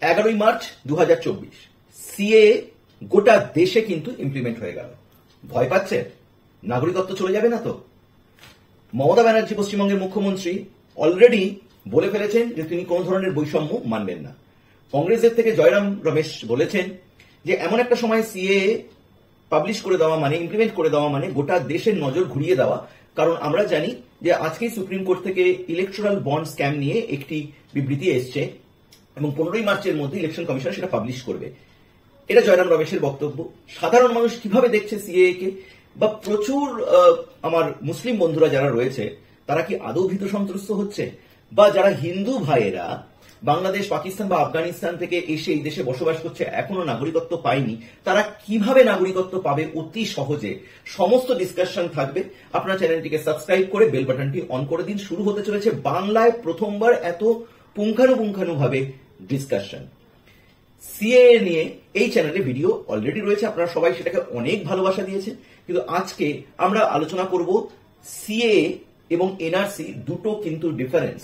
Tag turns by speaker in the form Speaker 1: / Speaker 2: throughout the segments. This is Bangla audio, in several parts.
Speaker 1: 11 মার্চ 2024 সিএ গোটা দেশে কিন্তু ইমপ্লিমেন্ট হয়ে গেল। ভয় পাচ্ছে? নাগরিকত্ব চলে যাবে না তো? মমতা ব্যানার্জি পশ্চিমবঙ্গের মুখ্যমন্ত্রী অলরেডি বলে ফেলেছেন যে তিনি কোন ধরনের বৈষম্য মানবেন না। কংগ্রেসের থেকে জয়রাম রমেশ বলেছেন যে এমন একটা সময় সিএ পাবলিশ করে দেওয়া মানে ইমপ্লিমেন্ট করে দেওয়া মানে গোটা দেশের নজর ঘুরিয়ে দেওয়া। কারণ আমরা জানি যে আজকেই সুপ্রিম কোর্ট থেকে ইলেকট্রাল বন্ড স্ক্যাম নিয়ে একটি বিবৃতি এসছে এবং 15 মার্চের মধ্যে ইলেকশন কমিশন সেটা পাবলিশ করবে। এটা জয়রাম রমেশের বক্তব্য। সাধারণ মানুষ কিভাবে দেখছে সিএএ কে, বা প্রচুর আমার মুসলিম বন্ধুরা যারা রয়েছে তারা কি আদৌ ভীত সন্ত্রস্ত হচ্ছে, বা যারা হিন্দু ভাইয়েরা বাংলাদেশ, পাকিস্তান বা আফগানিস্তান থেকে এসে এই দেশে বসবাস করছে এখনো নাগরিকত্ব পায়নি, তারা কিভাবে নাগরিকত্ব পাবে অতি সহজে, সমস্ত ডিসকাশন থাকবে। আপনার চ্যানেলটিকে সাবস্ক্রাইব করে বেল বাটনটি অন করে দিন। শুরু হতে চলেছে বাংলায় প্রথমবার এত পুঙ্খানুপুঙ্খানুভাবে ডিসকাশন। সিএএ নিয়ে এই চ্যানেলে ভিডিও অলরেডি রয়েছে, আপনারা সবাই সেটাকে অনেক ভালোবাসা দিয়েছেন। কিন্তু আজকে আমরা আলোচনা করব সিএএ এবং এনআরসি, দুটো কিন্তু ডিফারেন্স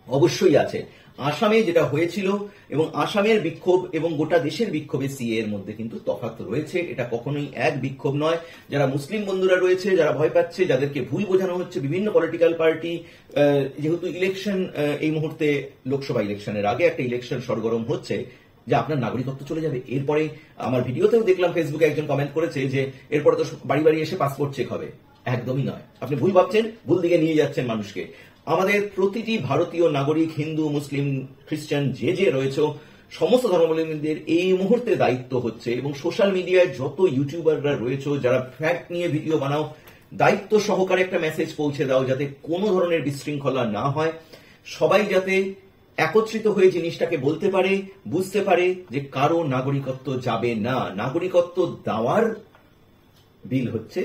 Speaker 1: অবশ্যই আছে। আসামে যেটা হয়েছিল এবং আসামের বিক্ষোভ এবং গোটা দেশের বিক্ষোভে সিএ এর মধ্যে কিন্তু তফাৎ রয়েছে। এটা কখনোই এক বিক্ষোভ নয়। যারা মুসলিম বন্ধুরা রয়েছে, যারা ভয় পাচ্ছে, যাদেরকে ভুল বোঝানো হচ্ছে বিভিন্ন পলিটিক্যাল পার্টি, যেহেতু ইলেকশন এই মুহূর্তে লোকসভা ইলেকশনের আগে একটা ইলেকশন সরগরম হচ্ছে, যে আপনার নাগরিকত্ব চলে যাবে। এরপরে আমার ভিডিওতেও দেখলাম ফেসবুকে একজন কমেন্ট করেছে যে এরপরে তো বাড়ি বাড়ি এসে পাসপোর্ট চেক হবে। একদমই নয়, আপনি ভুল ভাবছেন, ভুল দিকে নিয়ে যাচ্ছেন মানুষকে। আমাদের প্রতিটি ভারতীয় নাগরিক, হিন্দু, মুসলিম, খ্রিস্টান যে রয়েছে, সমস্ত ধর্মাবলম্বীদের এই মুহূর্তে দায়িত্ব হচ্ছে, এবং সোশ্যাল মিডিয়ায় যত ইউটিউবাররা রয়েছে যারা ফ্যাক্ট নিয়ে ভিডিও বানাও, দায়িত্ব সহকারে একটা মেসেজ পৌঁছে দাও যাতে কোনো ধরনের বিশৃঙ্খলা না হয়, সবাই যাতে একত্রিত হয়ে জিনিসটাকে বলতে পারে, বুঝতে পারে যে কারো নাগরিকত্ব যাবে না। নাগরিকত্ব দেওয়ার বিল হচ্ছে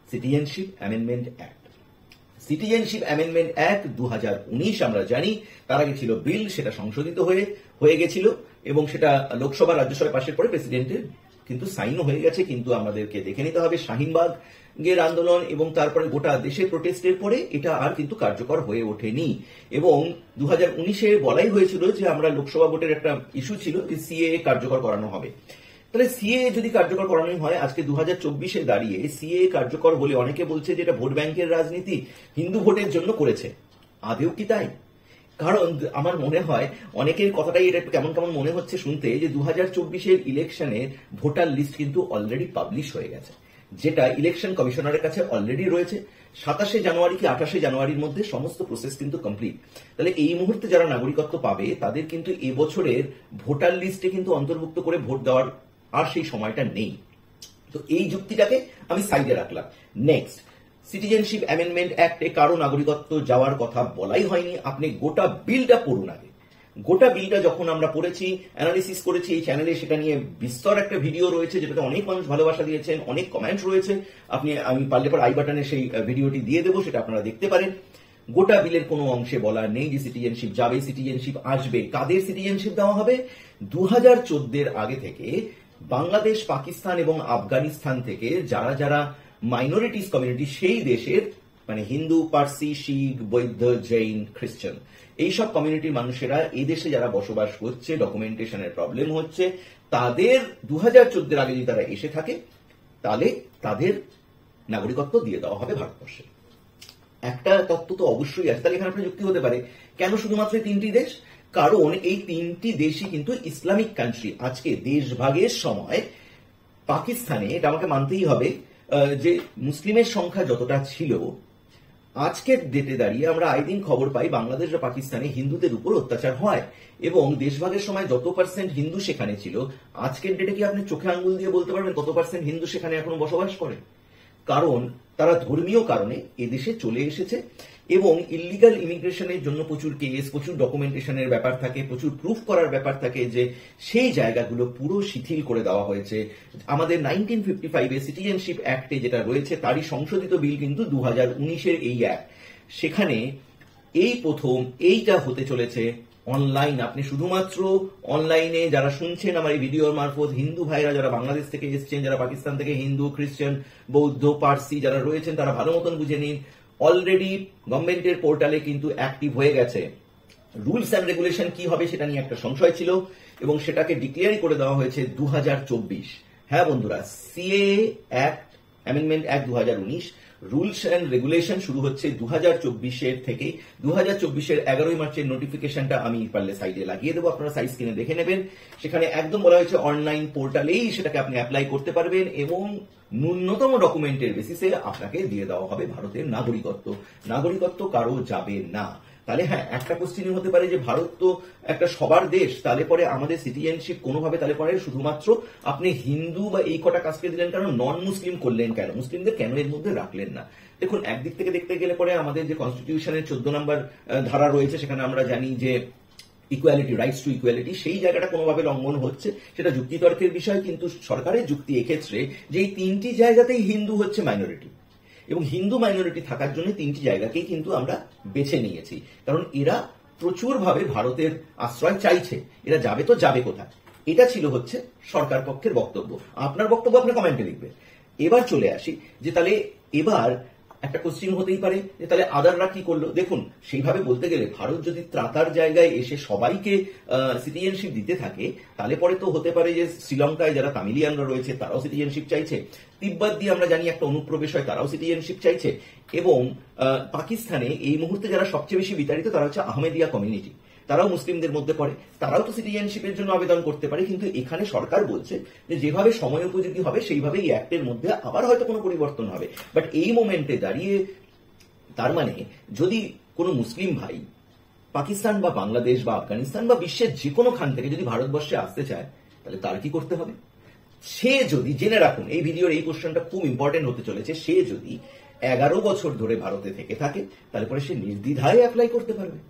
Speaker 1: citizenship amendment act. Citizenship amendment act 2019 আমরা জানি, তার আগে ছিল বিল, সেটা সংশোধিত হয়ে গেছিল এবং সেটা লোকসভা রাজ্যসভায় পাশের পরে প্রেসিডেন্টের কিন্তু সাইনও হয়ে গেছে। কিন্তু আমাদেরকে দেখে নিতে হবে শাহিনবাগের আন্দোলন এবং তারপরে গোটা দেশের প্রোটেস্টের পরে এটা আর কিন্তু কার্যকর হয়ে ওঠেনি। এবং 2019-এ বলাই হয়েছিল যে আমরা লোকসভা ভোটের একটা ইস্যু ছিল যে সিএএ কার্যকর করানো হবে। তাহলে সিএএ যদি কার্যকর করানোই হয়, আজকে 2024-এ দাঁড়িয়ে সিএএ কার্যকর হলে অনেকে বলছে যে এটা ভোট ব্যাংকের রাজনীতি, হিন্দু ভোটের জন্য করেছে। আদেও কি তাই? কারণ আমার মনে হয় অনেকের কথাটাই এটা কেমন কেমন মনে হচ্ছে শুনতে, যে 2024-এর ইলেকশনের ভোটার লিস্ট কিন্তু অলরেডি পাবলিশ হয়ে গেছে, যেটা ইলেকশন কমিশনারের কাছে অলরেডি রয়েছে। 27শে জানুয়ারি কি 28শে জানুয়ারির মধ্যে সমস্ত প্রসেস কিন্তু কমপ্লিট। তাহলে এই মুহূর্তে যারা নাগরিকত্ব পাবে তাদের কিন্তু এবছরের ভোটার লিস্টে কিন্তু অন্তর্ভুক্ত করে ভোট দেওয়ার আর সেই সময়টা নেই। তো এই যুক্তিটাকে আমি সাইডে রাখলাম। নেক্সট, সিটিজেনশিপ অ্যামেন্ডমেন্ট অ্যাক্টে কারো নাগরিকত্ব যাওয়ার কথা বলাই হয়নি। আপনি গোটা বিলটা পড়ুন আগে। গোটা বিলটা যখন আমরা পড়েছি, অ্যানালিসিস করেছি, এই চ্যানেলে সেটা নিয়ে বিস্তর একটা ভিডিও রয়েছে যেটাতে অনেক মানুষ ভালোবাসা দিয়েছেন, অনেক কমেন্ট রয়েছে। আমি পারলে পর আই বাটনে সেই ভিডিওটি দিয়ে দেবো, সেটা আপনারা দেখতে পারেন। গোটা বিলের কোনো অংশে বলা নেই যে সিটিজেনশিপ যাবে, সিটিজেনশিপ আসবে। কাদের সিটিজেনশিপ দেওয়া হবে? 2014-এর আগে থেকে বাংলাদেশ, পাকিস্তান এবং আফগানিস্তান থেকে যারা যারা মাইনরিটিস কমিউনিটি, সেই দেশের মানে হিন্দু, পার্সি, শিখ, বৌদ্ধ, জৈন, খ্রিস্টান, এইসব কমিউনিটির মানুষেরা এই দেশে যারা বসবাস করছে, ডকুমেন্টেশনের প্রবলেম হচ্ছে, তাদের 2014-এর আগে যদি তারা এসে থাকে তাহলে তাদের নাগরিকত্ব দিয়ে দেওয়া হবে ভারতবর্ষে। একটা তত্ত্ব তো অবশ্যই আছে। তাহলে এখানে আপনার যুক্তি হতে পারে কেন শুধুমাত্র 3টি দেশ? কারণ এই 3টি দেশই কিন্তু ইসলামিক কান্ট্রি। আজকে দেশভাগের সময় পাকিস্তানে, এটা আমাকে মানতেই হবে, যে মুসলিমের সংখ্যা যতটা ছিল, আজকের ডেটে দাঁড়িয়ে আমরা আই দিন খবর পাই বাংলাদেশ ও পাকিস্তানে হিন্দুদের উপর অত্যাচার হয়। এবং দেশভাগের সময় যত পার্সেন্ট হিন্দু সেখানে ছিল, আজকের ডেটে কি আপনি চোখে আঙ্গুল দিয়ে বলতে পারবেন কত পার্সেন্ট হিন্দু সেখানে এখনো বসবাস করে? কারণ তারা ধর্মীয় কারণে এদেশে চলে এসেছে এবং ইলিগাল ইমিগ্রেশনের জন্য প্রচুর কেস, প্রচুর ডকুমেন্টেশনের ব্যাপার থাকে, প্রচুর প্রুফ করার ব্যাপার থাকে, যে সেই জায়গাগুলো পুরো শিথিল করে দেওয়া হয়েছে। আমাদের 1955-এ সিটিজেনশিপ অ্যাক্টে যেটা রয়েছে তারই সংশোধিত বিল কিন্তু 2019-এর এই অ্যাক্ট। সেখানে এই প্রথম এইটা হতে চলেছে অনলাইন। আপনি শুধুমাত্র অনলাইনে যারা শুনছেন আমার এই ভিডিওর মারফত, হিন্দু ভাইরা যারা বাংলাদেশ থেকে এসছেন, যারা পাকিস্তান থেকে হিন্দু, খ্রিস্টান, বৌদ্ধ, পার্সি যারা রয়েছেন, তারা ভালো মতন বুঝে নিন। অলরেডি গভর্নমেন্টের পোর্টালে কিন্তু অ্যাক্টিভ হয়ে গেছে রুলস অ্যান্ড রেগুলেশন কি হবে সেটা নিয়ে একটা সংশয় ছিল এবং সেটাকে ডিক্লেয়ারই করে দেওয়া হয়েছে 2024। হ্যাঁ বন্ধুরা, CA act amendment act 2019 rules and regulation শুরু হচ্ছে 2024 থেকে। 2024 11 মার্চের নোটিফিকেশনটা আমি পারলে সাইডে লাগিয়ে দেবো, আপনারা সাইজ কিনে দেখে নেবেন। সেখানে একদম বলা হয়েছে অনলাইন পোর্টালেই সেটাকে আপনি অ্যাপ্লাই করতে পারবেন এবং ন্যূনতম ডকুমেন্টের বেসিসে আপনাকে দিয়ে দেওয়া হবে ভারতের নাগরিকত্ব। নাগরিকত্ব কারো যাবে না। তাহলে হ্যাঁ, একটা কোশ্চেন হতে পারে যে ভারত তো একটা সবার দেশ, তাহলে পরে আমাদের সিটিজেনশিপ কোনোভাবে তাহলে পরে শুধুমাত্র আপনি হিন্দু বা এই কটা কাস্টকে দিলেন কেন, নন মুসলিম করলেন কেন, মুসলিমদের কেন এর মধ্যে রাখলেন না? দেখুন, একদিক থেকে দেখতে গেলে পরে আমাদের যে কনস্টিটিউশনের 14 নম্বর ধারা রয়েছে সেখানে আমরা জানি যে ইকুয়ালিটি, রাইটস টু ইকুয়ালিটি, সেই জায়গাটা কোনোভাবে লঙ্ঘন হচ্ছে, সেটা যুক্তিতর্কের বিষয়। কিন্তু সরকারের যুক্তি এক্ষেত্রে যে এই 3টি জায়গাতেই হিন্দু হচ্ছে মাইনরিটি এবং হিন্দু মাইনরিটি থাকার জন্য 3টি জায়গাকেই কিন্তু আমরা বেছে নিয়েছি, কারণ এরা প্রচুরভাবে ভারতের আশ্রয় চাইছে। এরা যাবে তো যাবে কোথায়? এটা ছিল হচ্ছে সরকার পক্ষের বক্তব্য। আপনার বক্তব্য আপনি কমেন্টে লিখবেন। এবার চলে আসি যে তাহলে এবার একটা কোশ্চিন হতেই পারে যে তাহলে আদাররা কি করলো। দেখুন, সেইভাবে বলতে গেলে ভারত যদি ত্রাতার জায়গায় এসে সবাইকে সিটিজেনশিপ দিতে থাকে, তাহলে পরে তো হতে পারে যে শ্রীলঙ্কায় যারা তামিলিয়ানরা রয়েছে তারাও সিটিজেনশিপ চাইছে, তিব্বত দিয়ে আমরা জানি একটা অনুপ্রবেশ হয়, তারাও সিটিজেনশিপ চাইছে, এবং পাকিস্তানে এই মুহূর্তে যারা সবচেয়ে বেশি বিতাড়িত তারা হচ্ছে আহমেদিয়া কমিউনিটি, তারাও মুসলিমদের মধ্যে পড়ে, তারাও তো সিটিজেনশিপের জন্য আবেদন করতে পারে। কিন্তু এখানে সরকার বলছে যে যেভাবে সময় উপযোগী হবে সেইভাবে এই অ্যাক্টের মধ্যে আবার হয়তো কোনো পরিবর্তন হবে। বাট এই মোমেন্টে দাঁড়িয়ে তার মানে যদি কোনো মুসলিম ভাই পাকিস্তান বা বাংলাদেশ বা আফগানিস্তান বা বিশ্বের যে কোনো খান থেকে যদি ভারতবর্ষে আসতে চায়, তাহলে তার কি করতে হবে? সে যদি, জেনে রাখুন এই ভিডিওর এই কোশ্চেনটা খুব ইম্পর্টেন্ট হতে চলেছে, সে যদি 11 বছর ধরে ভারতে থেকে থাকে তাহলে পরে সে নির্দ্বিধায় অ্যাপ্লাই করতে পারবে।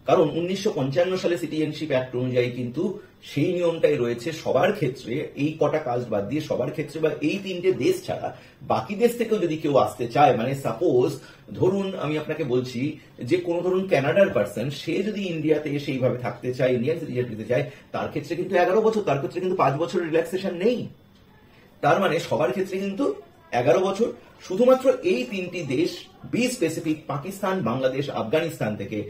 Speaker 1: কারণ 1955 সালে সিটিজেনশিপ অ্যাক্ট অনুযায়ী কিন্তু সেই নিয়মটাই রয়েছে সবার ক্ষেত্রে, এই কটা কাস্ট বাদ দিয়ে সবার ক্ষেত্রে, বা এই 3টে দেশ ছাড়া বাকি দেশ থেকেও যদি কেউ আসতে চায়, মানে সাপোজ ধরুন আমি আপনাকে বলছি যে কোনো ধরুন কানাডার পার্সন, সে যদি ইন্ডিয়াতে এসে এইভাবে থাকতে চায়, ইন্ডিয়ান সিটিজেনশিপ নিতে চায়, তার ক্ষেত্রে কিন্তু 11 বছর, তার ক্ষেত্রে কিন্তু 5 বছর রিল্যাক্সেশন নেই। তার মানে সবার ক্ষেত্রে কিন্তু 11 বছর। শুধুমাত্র এই 3টি দেশ, বি স্পেসিফিক পাকিস্তান, বাংলাদেশ, আফগানিস্তান থেকে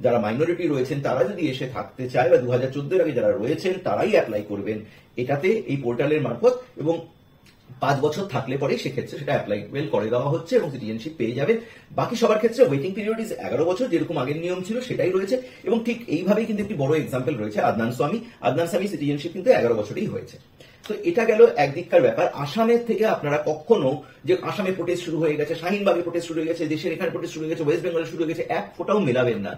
Speaker 1: যারা মাইনরিটি রয়েছেন তারা যদি এসে থাকতে চায় বা 2014 আগে যারা রয়েছেন তারাই অ্যাপ্লাই করবেন এটাতে, এই পোর্টালের মারফত, এবং 5 বছর থাকলে পরে সেক্ষেত্রে সেটা অ্যাপ্লাইবেল করে দেওয়া হচ্ছে এবং সিটিজেনশিপ পেয়ে যাবেন। বাকি সবার ক্ষেত্রে ওয়েটিং পিরিয়ড ইজ 11 বছর, যেরকম আগের নিয়ম ছিল সেটাই রয়েছে। এবং ঠিক এইভাবেই কিন্তু একটি বড় এক্সাম্পল রয়েছে আদনান স্বামী সিটিজেনশিপ কিন্তু 11 বছরই হয়েছে। তো এটা গেল একদিককার ব্যাপার। আসামের থেকে আপনারা কখনো, যে আসামে প্রোটেস্ট শুরু হয়ে গেছে, শাহিনবাগে প্রোটেস্ট শুরু হয়ে গেছে, দেশের এখানে প্রোটেস্ট শুরু হয়ে গেছে, ওয়েস্ট বেঙ্গলে শুরু হয়ে গেছে, এক ফোটাও মেলাবেন না।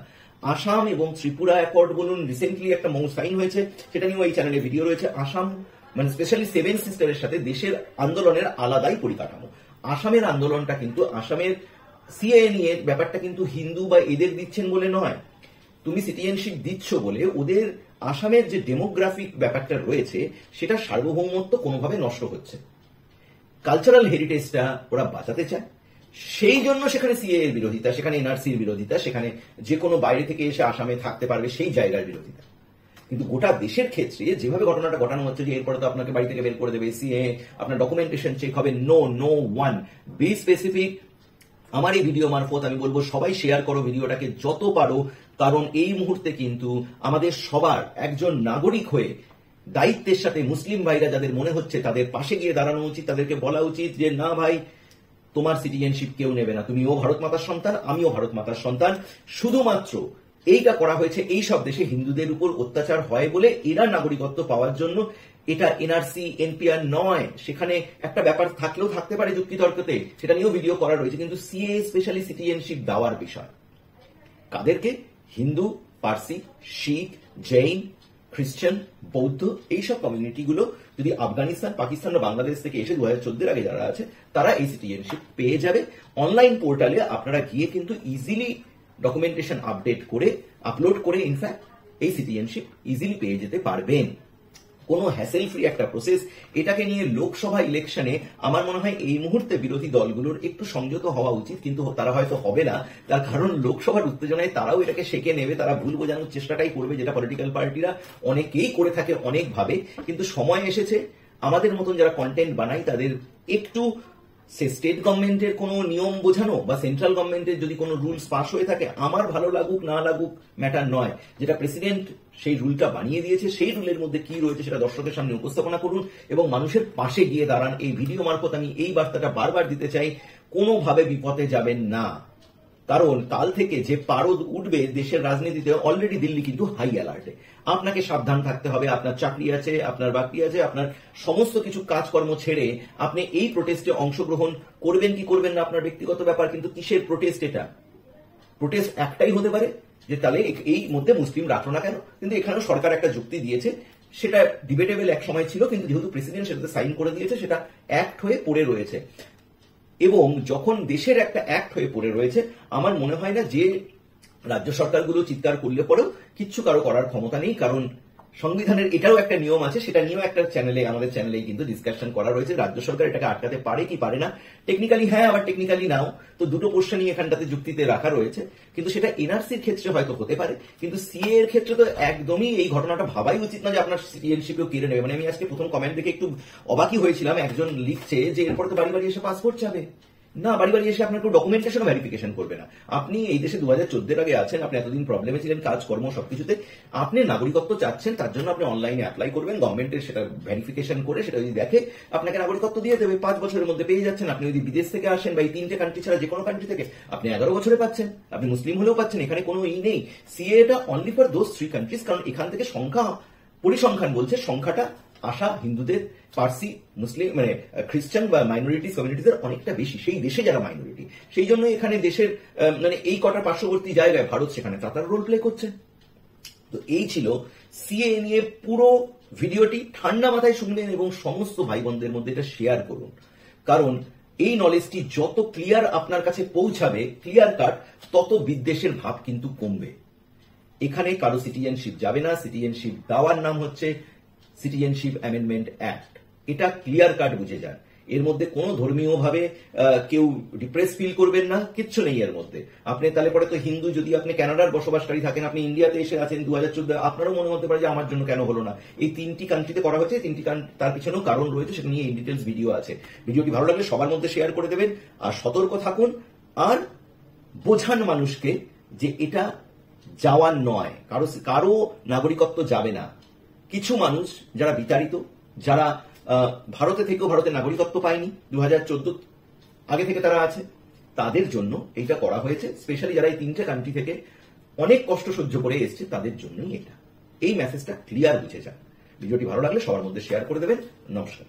Speaker 1: আসাম এবং ত্রিপুরা অ্যাকর্ড বলুন, রিসেন্টলি একটা সাইন হয়েছে, সেটা নিয়েও এই চ্যানেলে ভিডিও রয়েছে। আসাম মানে স্পেশালি 7 সিস্টারের সাথে দেশের আন্দোলনের আলাদাই পরিকাঠামো। আসামের আন্দোলনটা কিন্তু, আসামের সিএএ নিয়ে ব্যাপারটা কিন্তু হিন্দু বা এদের দিচ্ছেন বলে নয়, তুমি সিটিজেনশিপ দিচ্ছ বলে ওদের আসামের যে ডেমোগ্রাফিক ব্যাপারটা রয়েছে সেটা সার্বভৌমত্ব কোনোভাবে নষ্ট হচ্ছে। কালচারাল হেরিটেজটা ওরা বাঁচাতে চায়, সেই জন্য সেখানে সিএ এর বিরোধিতা, সেখানে এনআরসির বিরোধিতা, সেখানে যে কোনো বাইরে থেকে এসে আসামে থাকতে পারবে সেই জায়গার বিরোধিতা। কিন্তু গোটা দেশের ক্ষেত্রে যেভাবে ঘটনাটা ঘটানো হচ্ছে যে এরপরে তো আপনাকে বাড়ি থেকে বের করে দেবে, সিএ, আপনার ডকুমেন্টেশন চেক হবে, নো ওয়ান, বি স্পেসিফিক। আমার এই ভিডিও মারফত আমি বলবো সবাই শেয়ার করো ভিডিওটাকে যত পারো, কারণ এই মুহূর্তে কিন্তু আমাদের সবার একজন নাগরিক হয়ে দায়িত্বের সাথে মুসলিম ভাইরা যাদের মনে হচ্ছে তাদের পাশে গিয়ে দাঁড়ানো উচিত, তাদেরকে বলা উচিত যে না ভাই, তোমার সিটিজেনশিপ কেউ নেবে না, তুমিও ভারত মাতার সন্তান, আমিও ভারত মাতার সন্তান। শুধুমাত্র এইটা করা হয়েছে এই সব দেশে হিন্দুদের উপর অত্যাচার হয় বলে এরা নাগরিকত্ব পাওয়ার জন্য। এটা এনআরসি এনপিআর নয়, সেখানে একটা ব্যাপার থাকলেও থাকতে পারে যুক্তিতর্কতে, সেটা নিয়েও ভিডিও করা রয়েছে। কিন্তু সিএ স্পেশালি সিটিজেনশিপ দেওয়ার বিষয় কাদেরকে? হিন্দু, পার্সি, শিখ, জৈন, খ্রিস্টান, বৌদ্ধ, এইসব কমিউনিটিগুলো যদি আফগানিস্তান, পাকিস্তান ও বাংলাদেশ থেকে এসে 2014 আগে যারা আছে তারা এই সিটিজেনশিপ পেয়ে যাবে। অনলাইন পোর্টালে আপনারা গিয়ে কিন্তু ইজিলি ডকুমেন্টেশন আপলোড করে ইনফ্যাক্ট এই সিটিজেনশিপ ইজিলি পেয়ে যেতে পারবেন। কোনো হ্যাসেল ফ্রি একটা প্রসেস। এটাকে নিয়ে লোকসভা ইলেকশনে আমার মনে হয় এই মুহূর্তে বিরোধী দলগুলোর একটু সংযত হওয়া উচিত, কিন্তু তারা হয়তো হবে না। তার কারণ লোকসভার উত্তেজনায় তারাও এটাকে সেকে নেবে, তারা ভুল বোঝানোর চেষ্টাটাই করবে, যেটা পলিটিক্যাল পার্টিরা অনেকেই করে থাকে অনেকভাবে। কিন্তু সময় এসেছে আমাদের মতন যারা কন্টেন্ট বানাই তাদের একটু সে স্টেট গভর্নমেন্টের কোনো নিয়ম বোঝানো বা সেন্ট্রাল গভর্নমেন্টের যদি কোনো রুলস পাস হয়ে থাকে, আমার ভালো লাগুক না লাগুক ম্যাটার নয়, যেটা প্রেসিডেন্ট সেই রুলটা বানিয়ে দিয়েছে সেই রুলের মধ্যে কি রয়েছে সেটা দর্শকের সামনে উপস্থাপনা করুন এবং মানুষের পাশে গিয়ে দাঁড়ান। এই ভিডিও মারফত আমি এই বার্তাটা বারবার দিতে চাই, কোনোভাবে বিপদে যাবেন না, কারণ কাল থেকে যে পারদ উঠবে দেশের রাজনীতিতে, অলরেডি দিল্লি কিন্তু হাই অ্যালার্টে। আপনাকে সাবধান থাকতে হবে, আপনার চাকরি আছে, আপনার বাকি আছে, আপনার সমস্ত কিছু কাজকর্ম ছেড়ে আপনি এই প্রোটেস্টে অংশগ্রহণ করবেন কি করবেন না আপনার ব্যক্তিগত ব্যাপার, কিন্তু কিসের প্রোটেস্ট এটা? প্রোটেস্ট একটাই হতে পারে যে তাহলে এই মধ্যে মুসলিম রাখলো না কেন, কিন্তু এখানেও সরকার একটা যুক্তি দিয়েছে, সেটা ডিবেটেবল এক সময় ছিল, কিন্তু যেহেতু প্রেসিডেন্ট সেটাতে সাইন করে দিয়েছে সেটা অ্যাক্ট হয়ে পড়ে রয়েছে। এবং যখন দেশের একটা অ্যাক্ট হয়ে পড়ে রয়েছে, আমার মনে হয় না যে রাজ্য সরকারগুলো চিৎকার করলে পরেও কিচ্ছু কারো করার ক্ষমতা নেই, কারণ সংবিধানের এটাও একটা নিয়ম আছে, সেটা নিয়েও একটা চ্যানেলে, আমাদের চ্যানেলে কিন্তু ডিসকাশন করা রয়েছে। রাজ্য সরকার এটাকে আটকাতে পারে কি পারে না, টেকনিক্যালি হ্যাঁ আবার টেকনিক্যালি নাও, তো দুটো কোশ্চেনই এখানটাতে যুক্তিতে রাখা রয়েছে। কিন্তু সেটা এনআরসির ক্ষেত্রে হয়তো হতে পারে, কিন্তু সিএ এর ক্ষেত্রে তো একদমই এই ঘটনাটা ভাবাই উচিত না যে আপনার সিটিজেনশিপও কেড়ে নেবে। মানে আমি আজকে প্রথম কমেন্ট দেখে একটু অবাকই হয়েছিলাম, একজন লিখছে যে এরপর তো বাড়ি বাড়ি এসে পাসপোর্ট চাবে। না, বাড়ি বাড়ি এসে আপনার কোনো ডকুমেন্টেশন ভেরিফিকেশন করবে না। আপনি এই দেশে 2014 আগে আছেন, আপনি এতদিন প্রবলেমে ছিলেন কাজকর্ম সবকিছুতে, আপনি নাগরিকত্ব চাচ্ছেন, তার জন্য আপনি অনলাইনে অ্যাপ্লাই করবেন, গভর্নমেন্টের সেটা ভেরিফিকেশন করে সেটা যদি দেখে আপনাকে নাগরিকত্ব দিয়ে দেবে, 5 বছরের মধ্যে পেয়ে যাচ্ছেন। আপনি যদি বিদেশ থেকে আসেন বা এই 3টে কান্ট্রি ছাড়া যে কোনো কান্ট্রি থেকে, আপনি 11 বছরে পাচ্ছেন, আপনি মুসলিম হলেও পাচ্ছেন, এখানে কোনো নেই। সিএ এটা অনলি ফর দোজ 3 কান্ট্রিজ, কারণ এখান থেকে সংখ্যা পরিসংখ্যান বলছে সংখ্যাটা আসা হিন্দুদের, পার্সি, মুসলিম মানে খ্রিস্টান বা মাইনরিটিস কমিউনিটিদের অনেকটা বেশি, সেই দেশে যারা মাইনরিটি, সেই জন্য এখানে দেশের মানে এই কটা পার্শ্ববর্তী জায়গায় ভারত সেখানে তার রোল প্লে করছে। তো এই ছিল সিএ নিয়ে পুরো ভিডিওটি, ঠান্ডা মাথায় শুনবেন এবং সমস্ত ভাই বোনদের মধ্যে এটা শেয়ার করুন, কারণ এই নলেজটি যত ক্লিয়ার আপনার কাছে পৌঁছাবে, ক্লিয়ার কাট, তত বিদ্বেষের ভাব কিন্তু কমবে। এখানে কারো সিটিজেনশিপ যাবে না, সিটিজেনশিপ দেওয়ার নাম হচ্ছে সিটিজেনশিপ অ্যামেন্ডমেন্ট অ্যাক্ট, এটা ক্লিয়ার কাট বুঝে যান। এর মধ্যে কোনো ধর্মীয় ভাবে কেউ ডিপ্রেস ফিল করবেন না, কিচ্ছু নেই এর মধ্যে। আপনি তাহলে পরে তো হিন্দু, যদি আপনি কানাডার বসবাসকারী থাকেন, আপনি ইন্ডিয়াতে এসে আছেন 2014, আপনারও মনে হতে পারে যে আমার জন্য কেন হলো না। এই 3টি কান্ট্রিতে করা হয়েছে, 3টি তার পিছনেও কারণ রয়েছে, সেটা নিয়ে ইন ডিটেলস ভিডিও আছে। ভিডিওটি ভালো লাগলে সবার মধ্যে শেয়ার করে দেবেন, আর সতর্ক থাকুন, আর বোঝান মানুষকে যে এটা যাওয়ার নয়, কারো নাগরিকত্ব যাবে না। কিছু মানুষ যারা বিতাড়িত, যারা ভারতে থেকেও ভারতের নাগরিকত্ব পায়নি, 2014 আগে থেকে তারা আছে, তাদের জন্য এইটা করা হয়েছে। স্পেশালি যারা এই 3টে কান্ট্রি থেকে অনেক কষ্ট সহ্য করে এসছে, তাদের জন্যই এটা। এই মেসেজটা ক্লিয়ার বুঝে যান। ভিডিওটি ভালো লাগলে সবার মধ্যে শেয়ার করে দেবেন। নমস্কার।